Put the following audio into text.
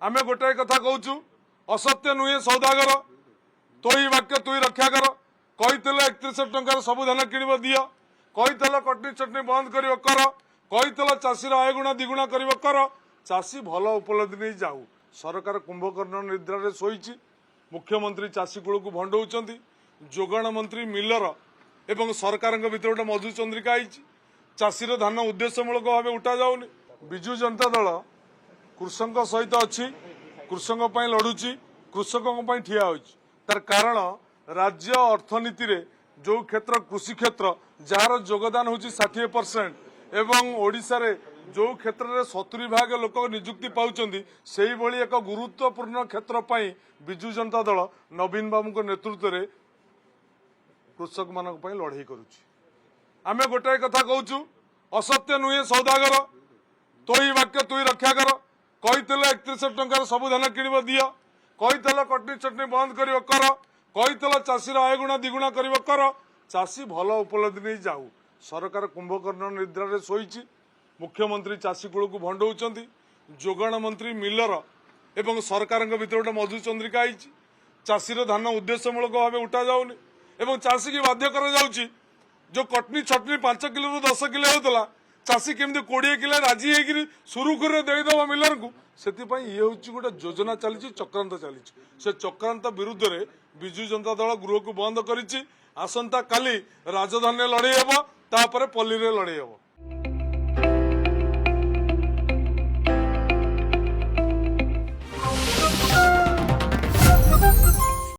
आमे गोटाए कथा कहूँ असत्य नुहे सौदागर तो ही वाक्य तुई रक्षा कर कही 31 टंकार सब धान किणव दियो कही कटनी चटनी बंद कर कही चाषीर आय गुणा दिगुणा कर चाषी भल उपलब्धि नहीं जाऊ सरकार कुंभकर्ण निद्रा शोची मुख्यमंत्री चाषी कूल को भंडौंट जोगाण मंत्री मिलर एवं सरकार भीतर गोटे मधुचंद्रिका चाषीर धान उद्देश्यमूलक भाव उठा जाऊनि विजु जनता दल कृषक सहित अच्छी कृषक लड़ुची कृषकों ठिया होइछि तार कारण राज्य अर्थनीति रे जो क्षेत्र कृषि क्षेत्र जार योगदान होछि 60% एवं ओडिशा रे जो क्षेत्र में 70% लोक निजुक्ति पाउचंदी सेही भली एक गुरुत्वपूर्ण क्षेत्र पाई विजु जनता दल नवीन बाबू को नेतृत्व में कृषक मानक पई लड़ाई करुछि आमे गोटाए कथा कहूँ असत्य नुहे सौदागर तो ही वाक्य तुई रक्षा कर कही 31 टंकार सब धान किणव दियो कही कटनी चटनी बंद कर कही चाषीर आय गुणा दिगुणा कर चाषी भल उपलब्धि नहीं जाऊ सरकार कुंभकर्ण निद्रा शोची मुख्यमंत्री चाषी कूल को भंडौंट जोगाण मंत्री मिलर एवं सरकार भीतर गोटे मधुचंद्रिका चाषीर धान उद्देश्यमूलक भाव उठा जाऊनि एवं चाषी की बाध्य कर जो कटनी चटनी 5 किलो रु 10 किलो होता चाषी केमती 20 किलो राजी होकर सुरुखुर देदेव मिलर को से ये हूँ गोटे योजना चली चक्रांत चली से चक्रांत विरुद्ध रे विजु जनता दल गृह को बंद करिछि आसंता काली राजधानी लड़े हे पल्ली रे लड़े हे।